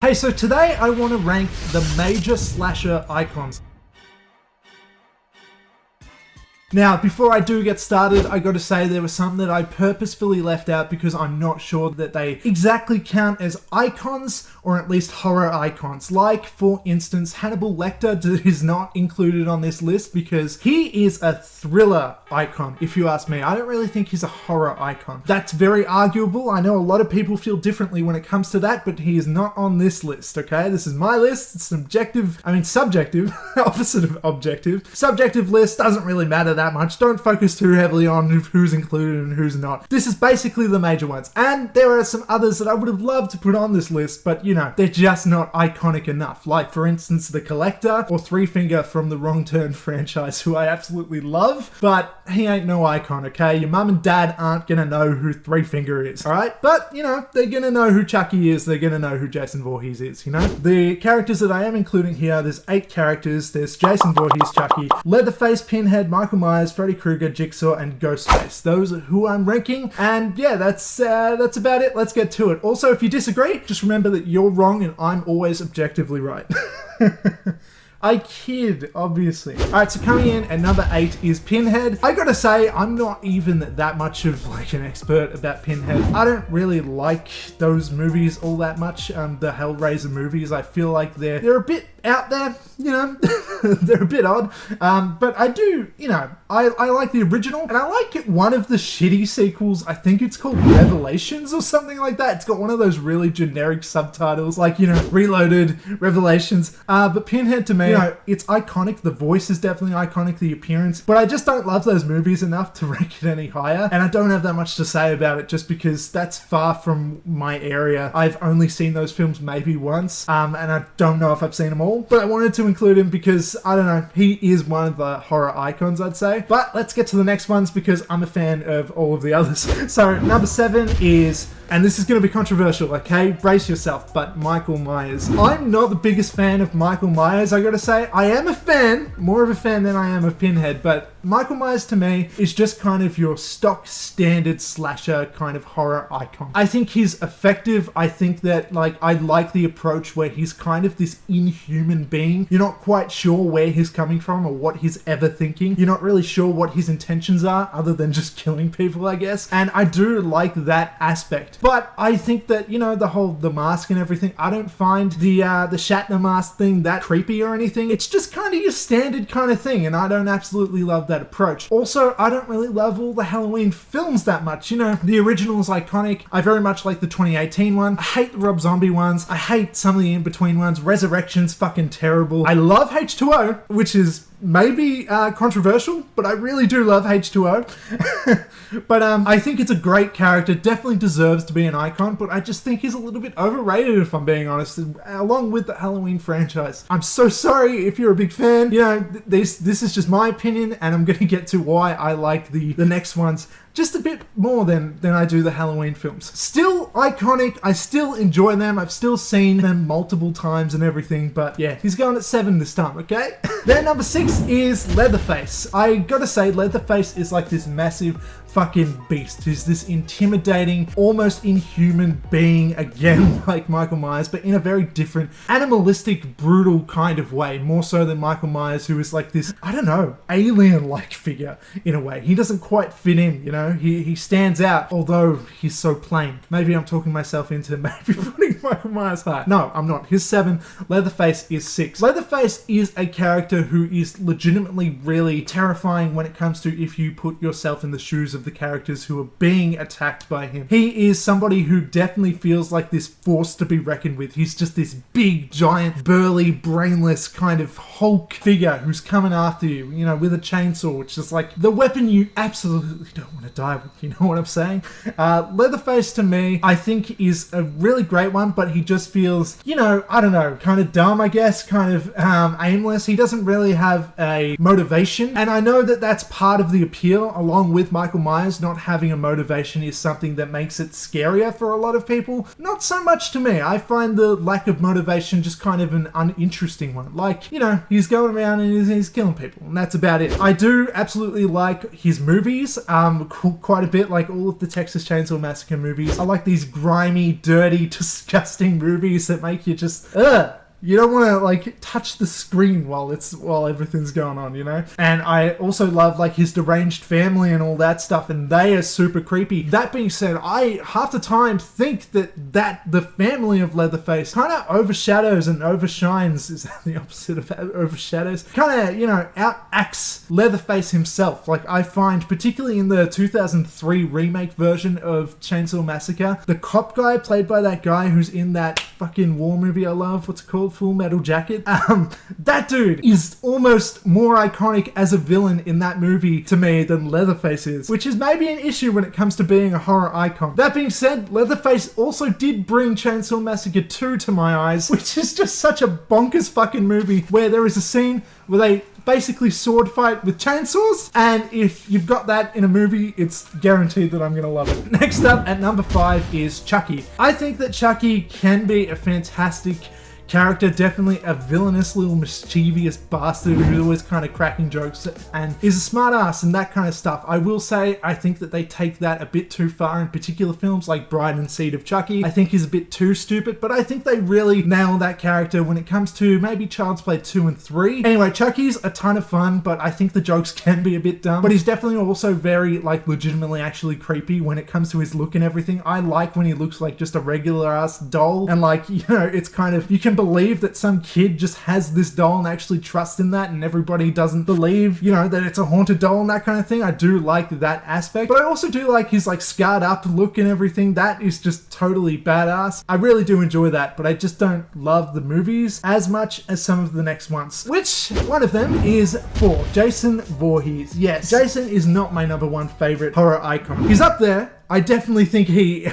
Hey, so today I want to rank the major slasher icons. Now, before I do get started, I gotta say there was some that I purposefully left out because I'm not sure that they exactly count as icons, or at least horror icons. Like, for instance, Hannibal Lecter is not included on this list because he is a thriller icon, if you ask me. I don't really think he's a horror icon. That's very arguable. I know a lot of people feel differently when it comes to that, but he is not on this list, okay? This is my list. It's subjective, opposite of objective. Subjective list doesn't really matter that much. Don't focus too heavily on who's included and who's not. This is basically the major ones. And there are some others that I would have loved to put on this list, but you know, they're just not iconic enough. Like, for instance, The Collector or Three Finger from the Wrong Turn franchise, who I absolutely love, but he ain't no icon, okay? Your mum and dad aren't gonna know who Three Finger is, alright? But, you know, they're gonna know who Chucky is, they're gonna know who Jason Voorhees is, you know? The characters that I am including here, there's 8 characters. There's Jason Voorhees, Chucky, Leatherface, Pinhead, Michael Myers, Freddy Krueger, Jigsaw, and Ghostface. Those are who I'm ranking, and yeah, that's about it. Let's get to it. Also, if you disagree, just remember that you're wrong and I'm always objectively right. I kid, obviously. Alright, so coming in at number 8 is Pinhead. I gotta say, I'm not even that much of like an expert about Pinhead. I don't really like those movies all that much, the Hellraiser movies. I feel like they're a bit out there, you know, they're a bit odd, but I do, you know, I like the original, and I like one of the shitty sequels. I think it's called Revelations or something like that. It's got one of those really generic subtitles, like, you know, Reloaded, Revelations, but Pinhead to me, you know, it's iconic. The voice is definitely iconic, the appearance, but I just don't love those movies enough to rank it any higher, and I don't have that much to say about it just because that's far from my area. I've only seen those films maybe once, and I don't know if I've seen them all. But I wanted to include him because, I don't know, he is one of the horror icons, I'd say. But let's get to the next ones because I'm a fan of all of the others. So, number 7 is, and this is going to be controversial, okay? Brace yourself, but Michael Myers. I'm not the biggest fan of Michael Myers, I gotta say. I am a fan, more of a fan than I am of Pinhead, but Michael Myers to me is just kind of your stock standard slasher kind of horror icon. I think he's effective. I think that, like, I like the approach where he's kind of this inhuman being. You're not quite sure where he's coming from or what he's ever thinking. You're not really sure what his intentions are other than just killing people, I guess. And I do like that aspect. But I think that, you know, the mask and everything, I don't find the Shatner mask thing that creepy or anything. It's just kind of your standard kind of thing, and I don't absolutely love that approach. Also, I don't really love all the Halloween films that much. You know, the original is iconic. I very much like the 2018 one. I hate the Rob Zombie ones. I hate some of the in-between ones. Resurrection's fucking terrible. I love H2O, which is maybe controversial, but I really do love H2O. But I think it's a great character, definitely deserves to be an icon, but I just think he's a little bit overrated, if I'm being honest, along with the Halloween franchise. I'm so sorry if you're a big fan. You know, this is just my opinion, and I'm going to get to why I like the next ones just a bit more than I do the Halloween films. Still iconic, I still enjoy them, I've still seen them multiple times and everything, but yeah, he's going at 7 this time, okay? Then number 6 is Leatherface. I gotta say, Leatherface is like this massive fucking beast. He's this intimidating, almost inhuman being, again, like Michael Myers, but in a very different, animalistic, brutal kind of way, more so than Michael Myers, who is like this, I don't know, alien-like figure, in a way. He doesn't quite fit in, you know? He stands out, although he's so plain. Maybe I'm talking myself into maybe putting Michael Myers high. No, I'm not. He's 7, Leatherface is 6. Leatherface is a character who is legitimately really terrifying when it comes to if you put yourself in the shoes of the characters who are being attacked by him. He is somebody who definitely feels like this force to be reckoned with. He's just this big, giant, burly, brainless kind of Hulk figure who's coming after you, you know, with a chainsaw, which is like the weapon you absolutely don't want to die with, you know what I'm saying? Leatherface to me, I think is a really great one, but he just feels, you know, I don't know, kind of dumb, I guess, kind of aimless. He doesn't really have a motivation, and I know that that's part of the appeal, along with Michael Myers, Myers not having a motivation is something that makes it scarier for a lot of people. Not so much to me. I find the lack of motivation just kind of an uninteresting one. Like, you know, he's going around and he's killing people, and that's about it. I do absolutely like his movies quite a bit, like all of the Texas Chainsaw Massacre movies. I like these grimy, dirty, disgusting movies that make you just, ugh. You don't want to like touch the screen while everything's going on, you know? And I also love like his deranged family and all that stuff, and they are super creepy. That being said, I half the time think that the family of Leatherface kind of overshadows and overshines, is that the opposite of overshadows? Kind of, you know, outacts Leatherface himself. Like I find, particularly in the 2003 remake version of Chainsaw Massacre, the cop guy played by that guy who's in that fucking war movie I love, what's it called? Full Metal Jacket. That dude is almost more iconic as a villain in that movie to me than Leatherface is, which is maybe an issue when it comes to being a horror icon. That being said, Leatherface also did bring Chainsaw Massacre 2 to my eyes, which is just such a bonkers fucking movie where there is a scene where they basically sword fight with chainsaws, and if you've got that in a movie, it's guaranteed that I'm gonna love it. Next up at number 5 is Chucky. I think that Chucky can be a fantastic character, definitely a villainous little mischievous bastard who's always kind of cracking jokes and is a smart ass and that kind of stuff. I will say I think that they take that a bit too far in particular films like Bride and Seed of Chucky. I think he's a bit too stupid, but I think they really nail that character when it comes to maybe Child's Play 2 and 3. Anyway, Chucky's a ton of fun, but I think the jokes can be a bit dumb, but he's definitely also very like legitimately actually creepy when it comes to his look and everything. I like when he looks like just a regular ass doll, and like, you know, it's kind of, you can believe that some kid just has this doll and actually trust in that, and everybody doesn't believe, you know, that it's a haunted doll and that kind of thing. I do like that aspect, but I also do like his like scarred up look and everything. That is just totally badass. I really do enjoy that, but I just don't love the movies as much as some of the next ones, which one of them is for Jason Voorhees. Yes, Jason is not my number one favorite horror icon. He's up there. I definitely think he,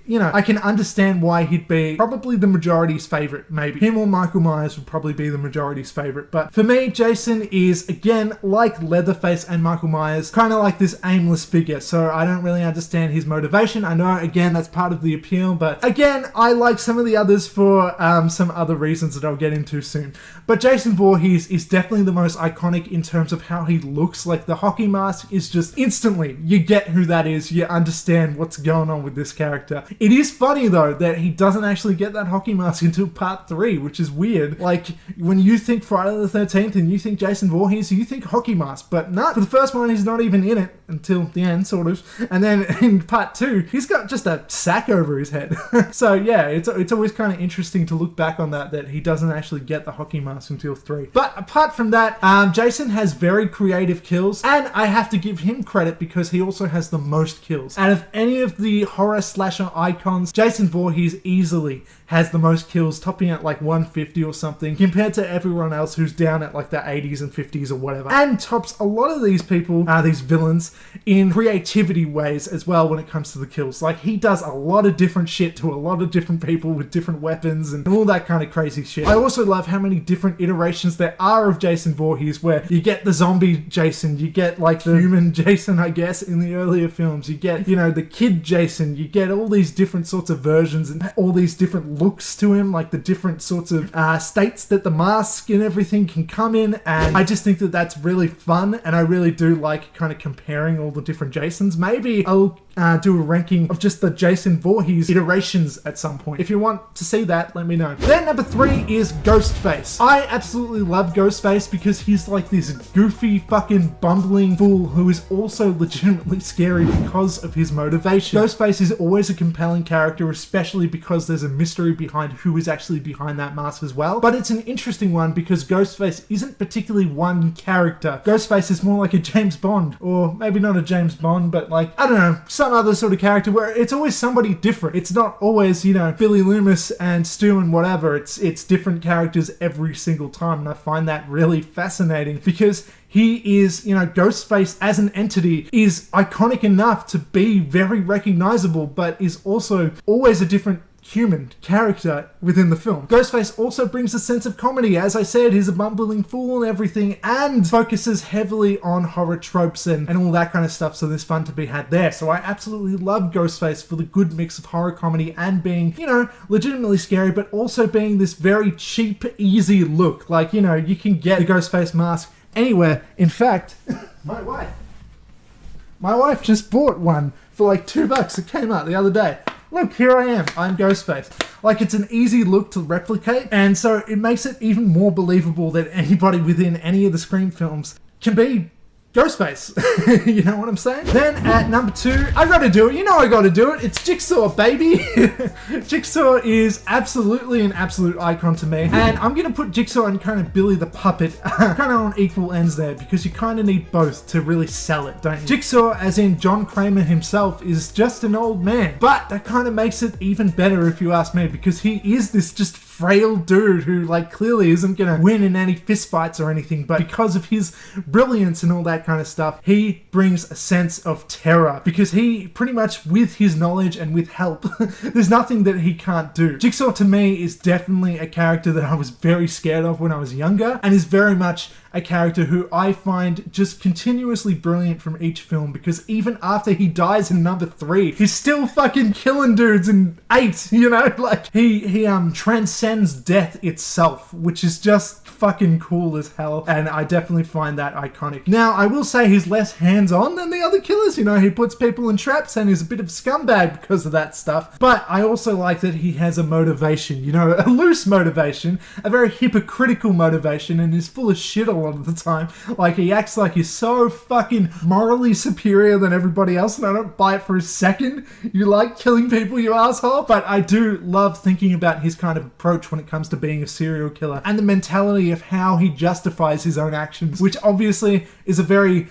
you know, I can understand why he'd be probably the majority's favorite, maybe. Him or Michael Myers would probably be the majority's favorite. But for me, Jason is, again, like Leatherface and Michael Myers, kind of like this aimless figure. So I don't really understand his motivation. I know, again, that's part of the appeal. But again, I like some of the others for some other reasons that I'll get into soon. But Jason Voorhees is definitely the most iconic in terms of how he looks. Like the hockey mask is just instantly, you get who that is. You understand what's going on with this character. It is funny though that he doesn't actually get that hockey mask until part 3, which is weird. Like when you think Friday the 13th and you think Jason Voorhees, you think hockey mask, but not for the first one. He's not even in it until the end, sort of. And then in part 2, he's got just a sack over his head. So yeah, it's always kind of interesting to look back on that he doesn't actually get the hockey mask until 3. But apart from that, Jason has very creative kills, and I have to give him credit because he also has the most kills. Out of any of the horror slasher icons, Jason Voorhees easily has the most kills, topping at like 150 or something, compared to everyone else who's down at like the 80s and 50s or whatever. And tops a lot of these people, these villains, in creativity ways as well when it comes to the kills. Like he does a lot of different shit to a lot of different people with different weapons and all that kind of crazy shit. I also love how many different iterations there are of Jason Voorhees, where you get the zombie Jason, you get like the human Jason, I guess, in the earlier films, you get, you know, the kid Jason, you get all these different sorts of versions and all these different looks to him, like the different sorts of states that the mask and everything can come in, and I just think that that's really fun, and I really do like kind of comparing all the different Jasons. Maybe I'll do a ranking of just the Jason Voorhees iterations at some point. If you want to see that, let me know. Then number 3 is Ghostface. I absolutely love Ghostface because he's like this goofy fucking bumbling fool who is also legitimately scary because of his motivation. Ghostface is always a compelling character, especially because there's a mystery behind who is actually behind that mask as well. But it's an interesting one because Ghostface isn't particularly one character. Ghostface is more like a James Bond, or maybe not a James Bond, but like, I don't know, some other sort of character where it's always somebody different. It's not always, you know, Billy Loomis and Stu and whatever. It's different characters every single time, and I find that really fascinating because he is, you know, Ghostface as an entity is iconic enough to be very recognizable, but is also always a different human character within the film. Ghostface also brings a sense of comedy. As I said, he's a bumbling fool and everything, and focuses heavily on horror tropes and all that kind of stuff, so there's fun to be had there. So I absolutely love Ghostface for the good mix of horror comedy and being, you know, legitimately scary, but also being this very cheap, easy look. Like, you know, you can get the Ghostface mask anywhere. In fact, my wife just bought one for like $2. It came out the other day. Look, here I am. I'm Ghostface. Like, it's an easy look to replicate, and so it makes it even more believable that anybody within any of the Scream films can be Ghostface. You know what I'm saying? Then at number 2, I gotta do it. You know I gotta do it. It's Jigsaw, baby. Jigsaw is absolutely an absolute icon to me. And I'm gonna put Jigsaw and kind of Billy the Puppet kind of on equal ends there, because you kind of need both to really sell it, don't you? Jigsaw, as in John Kramer himself, is just an old man. But that kind of makes it even better if you ask me, because he is this just frail dude who, like, clearly isn't gonna win in any fistfights or anything, but because of his brilliance and all that kind of stuff, he brings a sense of terror, because he pretty much, with his knowledge and with help, there's nothing that he can't do. Jigsaw to me is definitely a character that I was very scared of when I was younger, and is very much a character who I find just continuously brilliant from each film, because even after he dies in number 3, he's still fucking killing dudes in 8, you know? Like, he transcends death itself, which is just fucking cool as hell, and I definitely find that iconic. Now, I will say he's less hands-on than the other killers, you know, he puts people in traps and is a bit of a scumbag because of that stuff, but I also like that he has a motivation, you know, a loose motivation, a very hypocritical motivation, and is full of shit a lot of the time. Like, he acts like he's so fucking morally superior than everybody else, and I don't buy it for a second. You like killing people, you asshole? But I do love thinking about his kind of approach when it comes to being a serial killer, and the mentality of how he justifies his own actions, which obviously is a very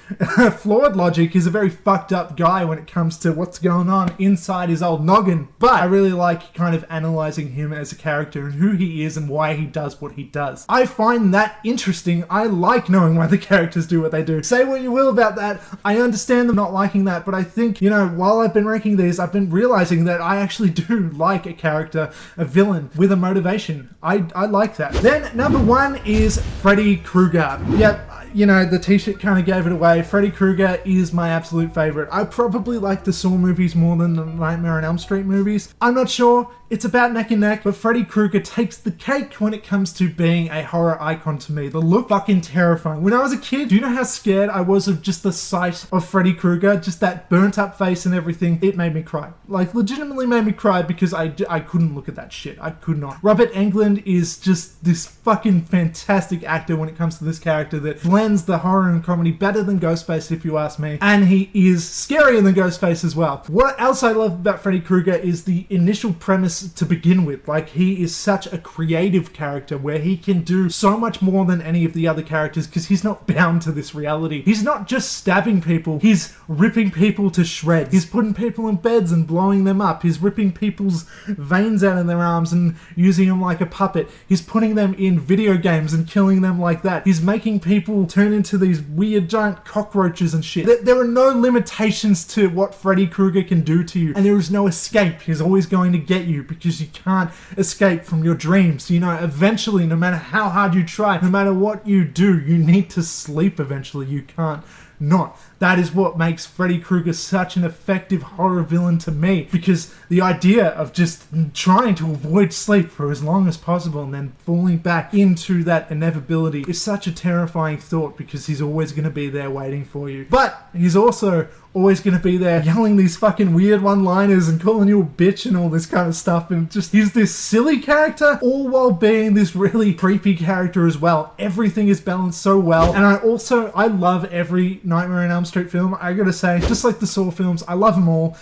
flawed logic. He's a very fucked up guy when it comes to what's going on inside his old noggin, but I really like kind of analyzing him as a character and who he is and why he does what he does. I find that interesting. I like knowing why the characters do what they do. Say what you will about that, I understand them not liking that, but I think, you know, while I've been ranking these, I've been realizing that I actually do like a character, a villain with a motivation. I like that. Then number 1 is Freddy Krueger. Yep, you know, the t-shirt kind of gave it away. Freddy Krueger is my absolute favorite. I probably like the Saw movies more than the Nightmare on Elm Street movies. I'm not sure. It's about neck and neck, but Freddy Krueger takes the cake when it comes to being a horror icon to me. The look, fucking terrifying. When I was a kid, do you know how scared I was of just the sight of Freddy Krueger? Just that burnt up face and everything. It made me cry. Like, legitimately made me cry, because I couldn't look at that shit. I could not. Robert Englund is just this fucking fantastic actor when it comes to this character that blends the horror and comedy better than Ghostface, if you ask me. And he is scarier than Ghostface as well. What else I love about Freddy Krueger is the initial premise to begin with. Like, he is such a creative character where he can do so much more than any of the other characters, because he's not bound to this reality. He's not just stabbing people, he's ripping people to shreds. He's putting people in beds and blowing them up. He's ripping people's veins out of their arms and using them like a puppet. He's putting them in video games and killing them like that. He's making people turn into these weird giant cockroaches and shit. There are no limitations to what Freddy Krueger can do to you, and there is no escape. He's always going to get you, because you can't escape from your dreams. You know, eventually, no matter how hard you try, no matter what you do, you need to sleep eventually. You can't not. That is what makes Freddy Krueger such an effective horror villain to me, because the idea of just trying to avoid sleep for as long as possible and then falling back into that inevitability is such a terrifying thought, because he's always going to be there waiting for you. But he's also always going to be there yelling these fucking weird one-liners and calling you a bitch and all this kind of stuff, and just, he's this silly character all while being this really creepy character as well. Everything is balanced so well, and I love every Nightmare on Elm Street film. I gotta say, just like the Saw films, I love them all.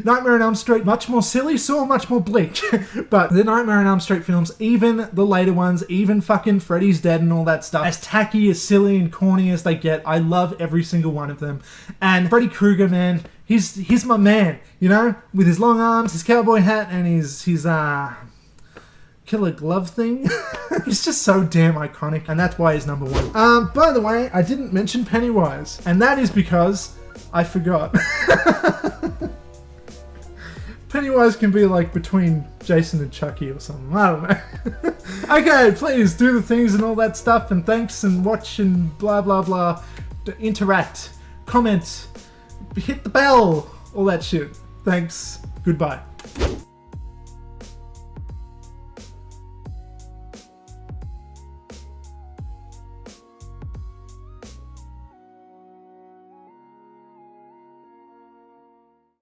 Nightmare on Elm Street, much more silly, Saw much more bleak. But the Nightmare on Elm Street films, even the later ones, even fucking Freddy's Dead and all that stuff, as tacky, as silly and corny as they get, I love every single one of them. And Freddy Krueger, man, he's my man, you know, with his long arms, his cowboy hat, and his killer glove thing. He's just so damn iconic, and that's why he's number 1. By the way, I didn't mention Pennywise, and that is because I forgot. Pennywise can be like between Jason and Chucky or something. I don't know. Okay, please do the things and all that stuff, and thanks, and watch and blah blah blah. Interact, comment, hit the bell, all that shit. Thanks. Goodbye.